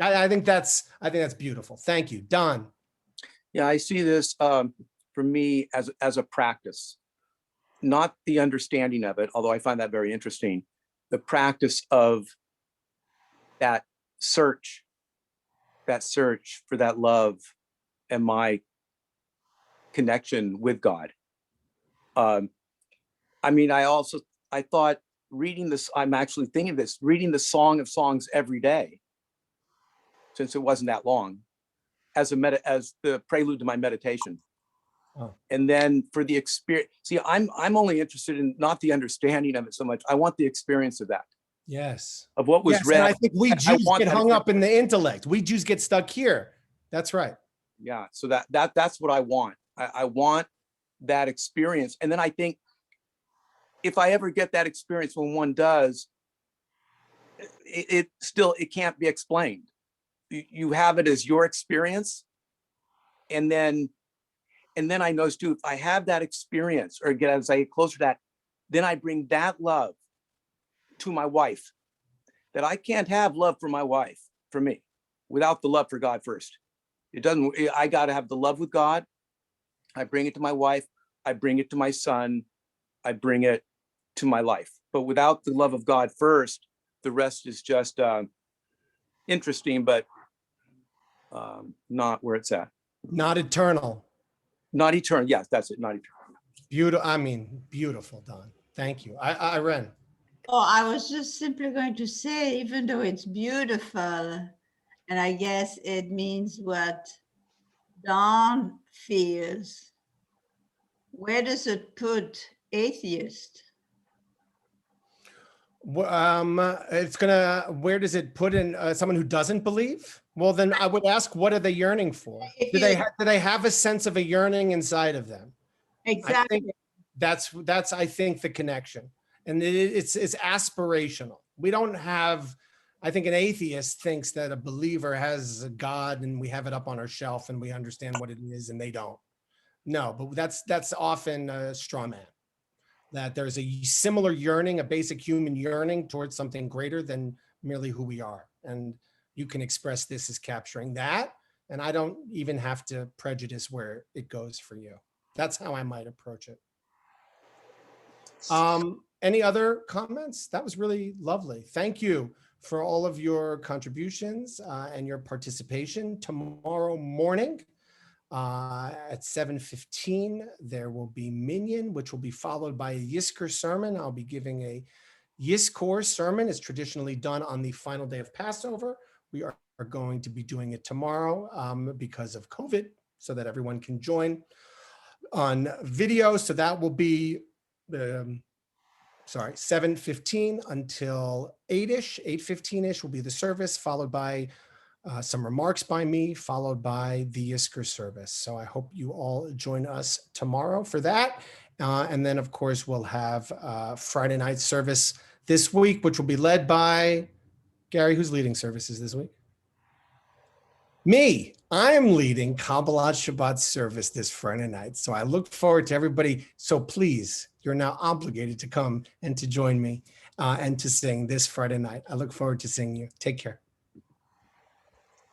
I think that's beautiful. Thank you. Don. Yeah, I see this for me as a practice. not the understanding of it, although I find that very interesting, the practice of that search for that love and my connection with God. I mean, I thought reading this, I'm actually thinking of this, reading the Song of Songs every day, since it wasn't that long, as the prelude to my meditation. Oh. And then for the experience, see, I'm only interested in not the understanding of it so much. I want the experience of that. Yes. Of what was Yes, read. and I think we Jews get hung up in experience. the intellect. We Jews get stuck here. That's right. Yeah. So that's what I want. I want that experience. And then I think if I ever get that experience, when one does, it can't be explained. You have it as your experience. And then I notice too, if I have that experience, or again, as I get closer to that, then I bring that love to my wife. That I can't have love for my wife, for me, without the love for God first. I got to have the love with God. I bring it to my wife. I bring it to my son. I bring it to my life. But without the love of God first, the rest is just interesting, but not where it's at. Not eternal. Not eternal. Yes, that's it. Not eternal. Beautiful. I mean, beautiful, Don. Thank you. Irene. Oh, I was just simply going to say, even though it's beautiful, and I guess it means what Don feels, where does it put atheist? It's gonna. Where does it put in someone who doesn't believe? Well, then I would ask, what are they yearning for? Do they have a sense of a yearning inside of them? Exactly. I think that's I think the connection, and it's aspirational. We don't have. I think an atheist thinks that a believer has a God, and we have it up on our shelf, and we understand what it is, and they don't. No, but that's often a straw man. That there's a similar yearning, a basic human yearning towards something greater than merely who we are. And you can express this as capturing that. And I don't even have to prejudice where it goes for you. That's how I might approach it. Any other comments? That was really lovely. Thank you for all of your contributions and your participation. Tomorrow morning, at 7:15, there will be Minyan, which will be followed by a Yizkor sermon. I'll be giving a Yizkor sermon. It's traditionally done on the final day of Passover. We are going to be doing it tomorrow because of COVID, so that everyone can join on video. So that will be 7:15 until 8-ish, 8:15-ish will be the service, followed by some remarks by me, followed by the Yizkor service. So I hope you all join us tomorrow for that. And then, of course, we'll have Friday night service this week, which will be led by Gary. Who's leading services this week? Me. I'm leading Kabbalat Shabbat service this Friday night. So I look forward to everybody. So please, you're now obligated to come and to join me and to sing this Friday night. I look forward to seeing you. Take care.